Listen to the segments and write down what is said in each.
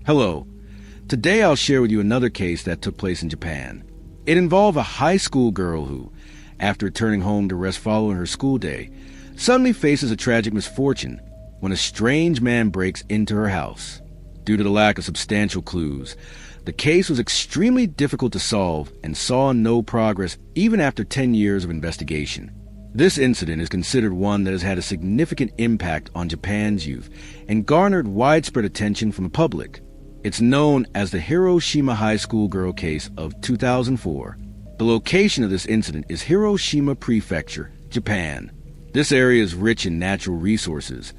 Hello. Today I'll share with you another case that took place in Japan. It involved a high school girl who, after returning home to rest following her school day, suddenly faces a tragic misfortune when a strange man breaks into her house. Due to the lack of substantial clues, the case was extremely difficult to solve and saw no progress even after 10 years of investigation. This incident is considered one that has had a significant impact on Japan's youth and garnered widespread attention from the public. It's known as the Hiroshima High School Girl case of 2004. The location of this incident is Hiroshima Prefecture, Japan. This area is rich in natural resources,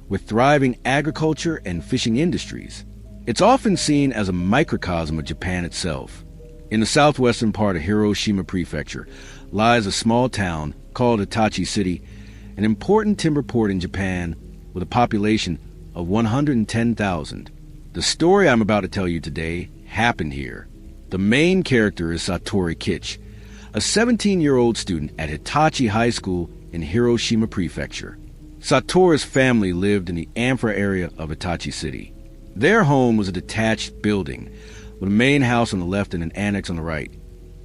with thriving agriculture and fishing industries. It's often seen as a microcosm of Japan itself. In the southwestern part of Hiroshima Prefecture lies a small town called Hitachi City, an important timber port in Japan with a population of 110,000. The story I'm about to tell you today happened here. The main character is Satori Kitch, a 17-year-old student at Hitachi High School in Hiroshima Prefecture. Satori's family lived in the Amphra area of Hitachi City. Their home was a detached building with a main house on the left and an annex on the right,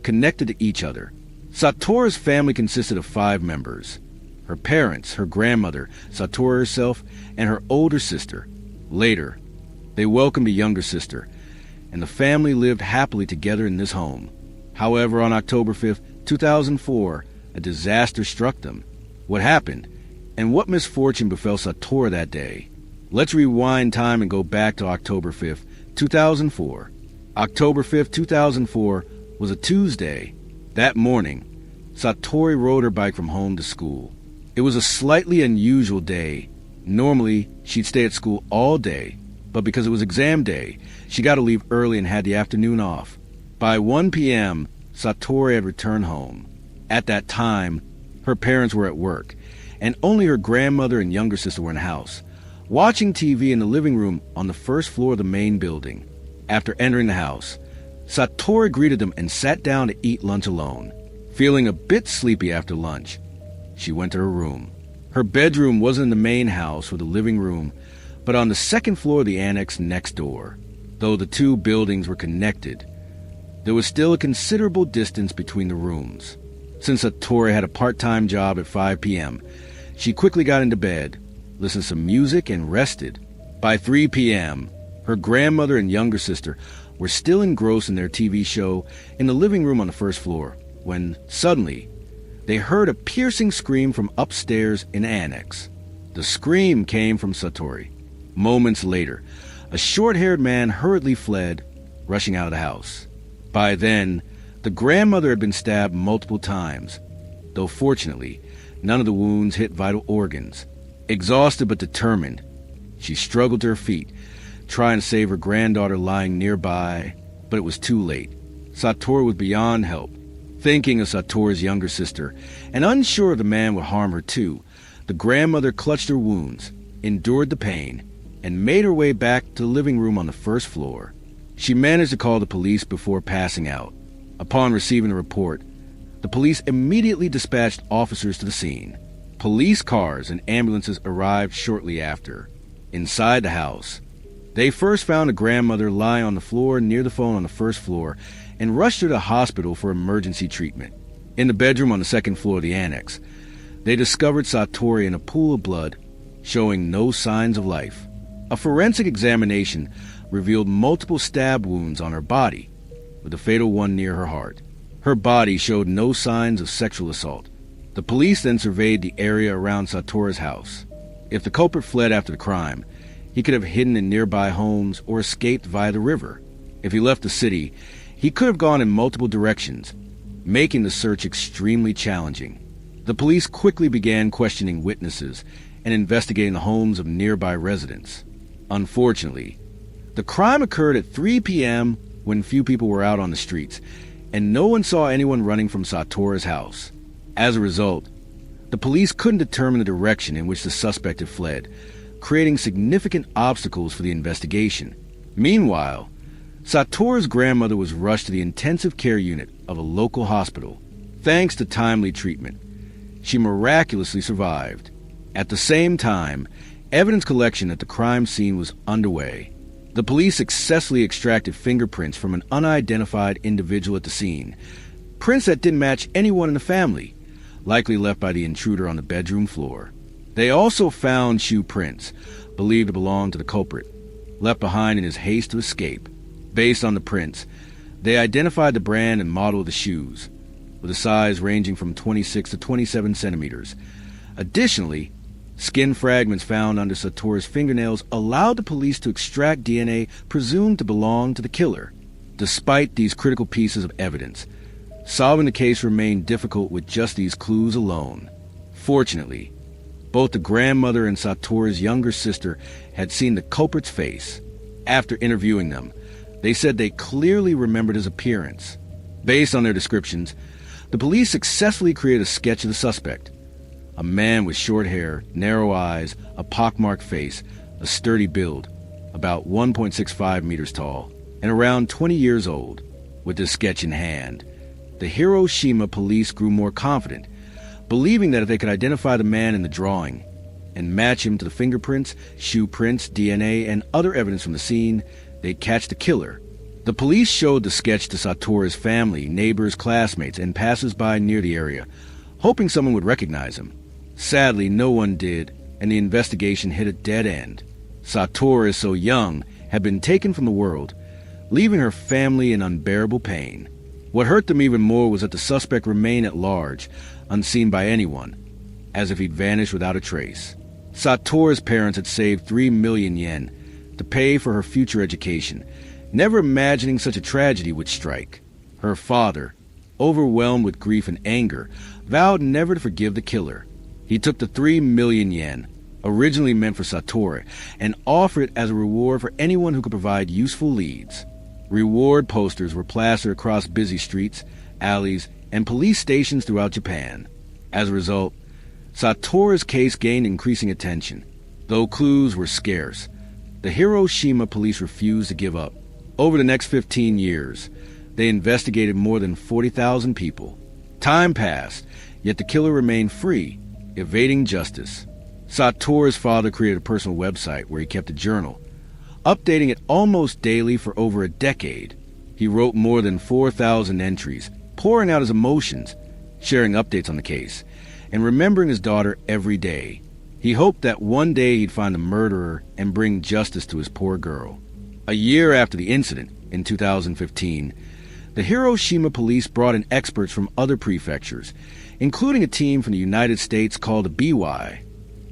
connected to each other. Satori's family consisted of 5 members: her parents, her grandmother, Satori herself, and her older sister. Later, they welcomed a younger sister, and the family lived happily together in this home. However, on October 5th, 2004, a disaster struck them. What happened, and what misfortune befell Satori that day? Let's rewind time and go back to October 5th, 2004. October 5th, 2004 was a Tuesday. That morning, Satori rode her bike from home to school. It was a slightly unusual day. Normally, she'd stay at school all day, but because it was exam day, she got to leave early and had the afternoon off. By 1 p.m., Satori had returned home. At that time, her parents were at work, and only her grandmother and younger sister were in the house, watching TV in the living room on the first floor of the main building. After entering the house, Satori greeted them and sat down to eat lunch alone. Feeling a bit sleepy after lunch, she went to her room. Her bedroom wasn't in the main house or the living room, but on the second floor of the annex next door. Though the two buildings were connected, there was still a considerable distance between the rooms. Since Satori had a part-time job at 5 p.m., she quickly got into bed, listened to some music, and rested. By 3 p.m., her grandmother and younger sister were still engrossed in their TV show in the living room on the first floor, when suddenly they heard a piercing scream from upstairs in the annex. The scream came from Satori. Moments later, a short-haired man hurriedly fled, rushing out of the house. By then, the grandmother had been stabbed multiple times, though fortunately, none of the wounds hit vital organs. Exhausted but determined, she struggled to her feet, trying to save her granddaughter lying nearby, but it was too late. Satori was beyond help. Thinking of Satori's younger sister, and unsure the man would harm her too, the grandmother clutched her wounds, endured the pain, and made her way back to the living room on the first floor. She managed to call the police before passing out. Upon receiving the report, the police immediately dispatched officers to the scene. Police cars and ambulances arrived shortly after. Inside the house, they first found a grandmother lying on the floor near the phone on the first floor and rushed her to the hospital for emergency treatment. In the bedroom on the second floor of the annex, they discovered Satori in a pool of blood, showing no signs of life. A forensic examination revealed multiple stab wounds on her body, with the fatal one near her heart. Her body showed no signs of sexual assault. The police then surveyed the area around Satori's house. If the culprit fled after the crime, he could have hidden in nearby homes or escaped via the river. If he left the city, he could have gone in multiple directions, making the search extremely challenging. The police quickly began questioning witnesses and investigating the homes of nearby residents. Unfortunately, the crime occurred at 3 p.m. when few people were out on the streets, and no one saw anyone running from Satori's house. As a result, the police couldn't determine the direction in which the suspect had fled, creating significant obstacles for the investigation. Meanwhile, Satori's grandmother was rushed to the intensive care unit of a local hospital. Thanks to timely treatment, she miraculously survived. At the same time, evidence collection at the crime scene was underway. The police successfully extracted fingerprints from an unidentified individual at the scene, prints that didn't match anyone in the family, likely left by the intruder on the bedroom floor. They also found shoe prints, believed to belong to the culprit, left behind in his haste to escape. Based on the prints, they identified the brand and model of the shoes, with a size ranging from 26 to 27 centimeters. Additionally, skin fragments found under Satoru's fingernails allowed the police to extract DNA presumed to belong to the killer. Despite these critical pieces of evidence, solving the case remained difficult with just these clues alone. Fortunately, both the grandmother and Satoru's younger sister had seen the culprit's face. After interviewing them, they said they clearly remembered his appearance. Based on their descriptions, the police successfully created a sketch of the suspect. A man with short hair, narrow eyes, a pockmarked face, a sturdy build, about 1.65 meters tall, and around 20 years old. With this sketch in hand, the Hiroshima police grew more confident, believing that if they could identify the man in the drawing and match him to the fingerprints, shoe prints, DNA, and other evidence from the scene, they'd catch the killer. The police showed the sketch to Satoru's family, neighbors, classmates, and passers-by near the area, hoping someone would recognize him. Sadly, no one did, and the investigation hit a dead end. Satoru, so young, had been taken from the world, leaving her family in unbearable pain. What hurt them even more was that the suspect remained at large, unseen by anyone, as if he'd vanished without a trace. Satoru's parents had saved 3 million yen to pay for her future education, never imagining such a tragedy would strike. Her father, overwhelmed with grief and anger, vowed never to forgive the killer. He took the 3 million yen, originally meant for Satoru, and offered it as a reward for anyone who could provide useful leads. Reward posters were plastered across busy streets, alleys, and police stations throughout Japan. As a result, Satoru's case gained increasing attention. Though clues were scarce, the Hiroshima police refused to give up. Over the next 15 years, they investigated more than 40,000 people. Time passed, yet the killer remained free, evading justice. Satoru's father created a personal website where he kept a journal, updating it almost daily for over a decade. He wrote more than 4,000 entries, pouring out his emotions, sharing updates on the case, and remembering his daughter every day. He hoped that one day he'd find the murderer and bring justice to his poor girl. A year after the incident, in 2015, the Hiroshima police brought in experts from other prefectures, including a team from the United States called the BY,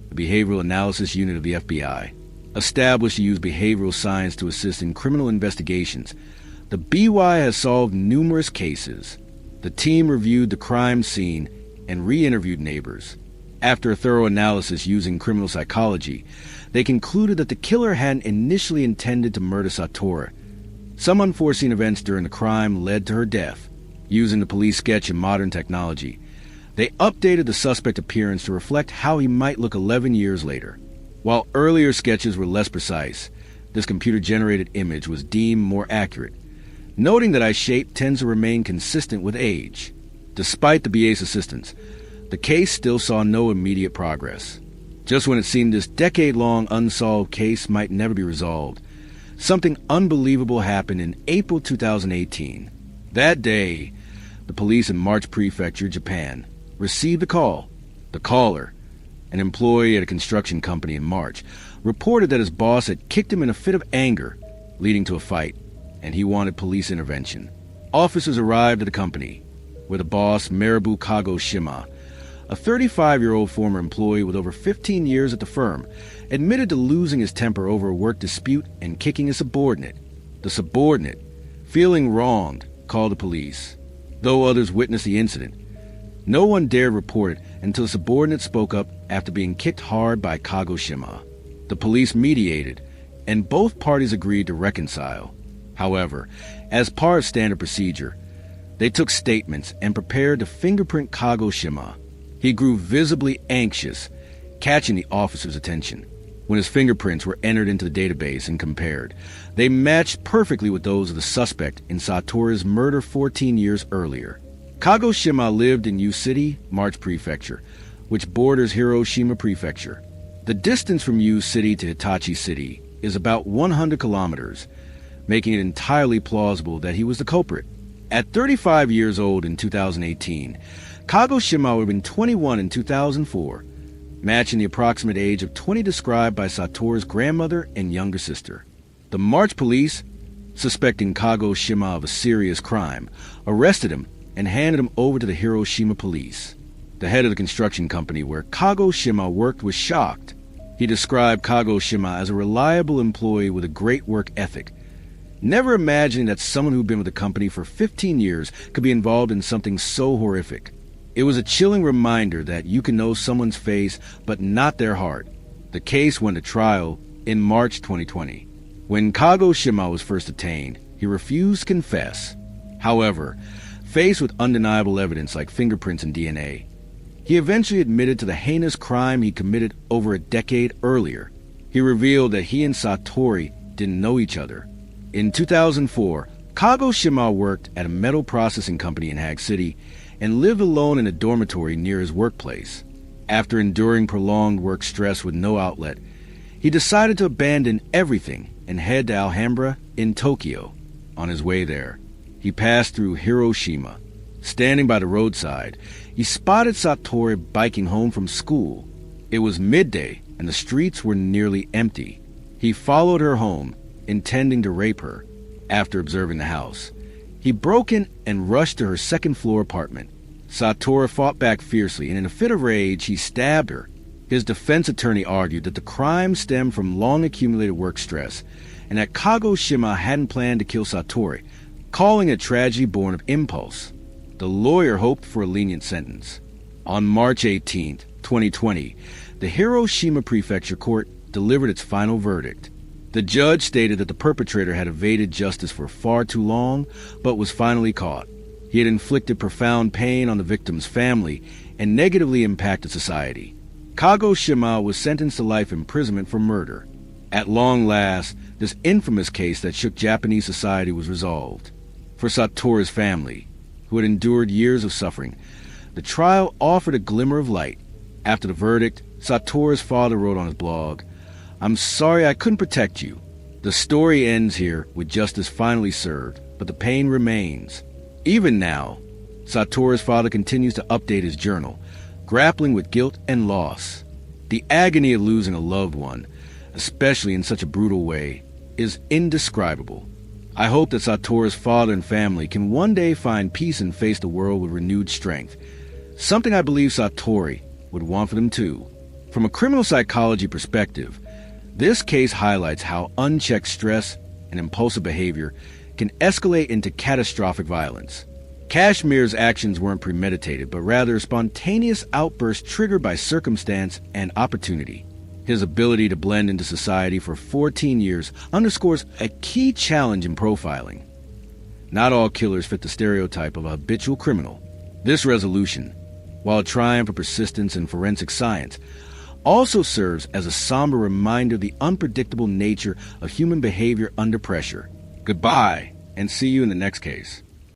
the Behavioral Analysis Unit of the FBI. Established to use behavioral science to assist in criminal investigations, the BY has solved numerous cases. The team reviewed the crime scene and re-interviewed neighbors. After a thorough analysis using criminal psychology, they concluded that the killer hadn't initially intended to murder Satoru. Some unforeseen events during the crime led to her death. Using the police sketch and modern technology, they updated the suspect appearance to reflect how he might look 11 years later. While earlier sketches were less precise, this computer-generated image was deemed more accurate, noting that eye shape tends to remain consistent with age. Despite the BA's assistance, the case still saw no immediate progress. Just when it seemed this decade-long unsolved case might never be resolved, something unbelievable happened in April 2018. That day, the police in March Prefecture, Japan, received a call. The caller, an employee at a construction company in March, reported that his boss had kicked him in a fit of anger, leading to a fight, and he wanted police intervention. Officers arrived at the company, where the boss, Maribu Kagoshima, a 35-year-old former employee with over 15 years at the firm, admitted to losing his temper over a work dispute and kicking a subordinate. The subordinate, feeling wronged, called the police. Though others witnessed the incident, no one dared report it until the subordinate spoke up after being kicked hard by Kagoshima. The police mediated, and both parties agreed to reconcile. However, as part of standard procedure, they took statements and prepared to fingerprint Kagoshima. He grew visibly anxious, catching the officer's attention. When his fingerprints were entered into the database and compared, they matched perfectly with those of the suspect in Satoru's murder 14 years earlier. Kagoshima lived in Yu City, March Prefecture, which borders Hiroshima Prefecture. The distance from Yu City to Hitachi City is about 100 kilometers, making it entirely plausible that he was the culprit. At 35 years old in 2018, Kagoshima would have been 21 in 2004, matching the approximate age of 20 described by Satoru's grandmother and younger sister. The March police, suspecting Kagoshima of a serious crime, arrested him and handed him over to the Hiroshima police. The head of the construction company where Kagoshima worked was shocked. He described Kagoshima as a reliable employee with a great work ethic, never imagining that someone who'd been with the company for 15 years could be involved in something so horrific. It was a chilling reminder that you can know someone's face but not their heart. The case went to trial in March 2020. When Kagoshima was first detained, he refused to confess. However, faced with undeniable evidence like fingerprints and DNA, he eventually admitted to the heinous crime he committed over a decade earlier. He revealed that he and Satori didn't know each other. In 2004, Kagoshima worked at a metal processing company in Hague City and lived alone in a dormitory near his workplace. After enduring prolonged work stress with no outlet, he decided to abandon everything and head to Alhambra in Tokyo. On his way there, he passed through Hiroshima. Standing by the roadside, he spotted Satori biking home from school. It was midday and the streets were nearly empty. He followed her home, intending to rape her. After observing the house, he broke in and rushed to her second-floor apartment. Satori fought back fiercely, and in a fit of rage, he stabbed her. His defense attorney argued that the crime stemmed from long-accumulated work stress and that Kagoshima hadn't planned to kill Satori, calling it a tragedy born of impulse. The lawyer hoped for a lenient sentence. On March 18, 2020, the Hiroshima Prefecture Court delivered its final verdict. The judge stated that the perpetrator had evaded justice for far too long, but was finally caught. He had inflicted profound pain on the victim's family and negatively impacted society. Kagoshima was sentenced to life imprisonment for murder. At long last, this infamous case that shook Japanese society was resolved. For Satori's family, who had endured years of suffering, the trial offered a glimmer of light. After the verdict, Satori's father wrote on his blog, "I'm sorry I couldn't protect you. The story ends here with justice finally served, but the pain remains." Even now, Satori's father continues to update his journal, grappling with guilt and loss. The agony of losing a loved one, especially in such a brutal way, is indescribable. I hope that Satori's father and family can one day find peace and face the world with renewed strength, something I believe Satori would want for them too. From a criminal psychology perspective, this case highlights how unchecked stress and impulsive behavior can escalate into catastrophic violence. Kashmir's actions weren't premeditated, but rather a spontaneous outburst triggered by circumstance and opportunity. His ability to blend into society for 14 years underscores a key challenge in profiling. Not all killers fit the stereotype of a habitual criminal. This resolution, while a triumph of persistence in forensic science, also serves as a somber reminder of the unpredictable nature of human behavior under pressure. Goodbye, and see you in the next case.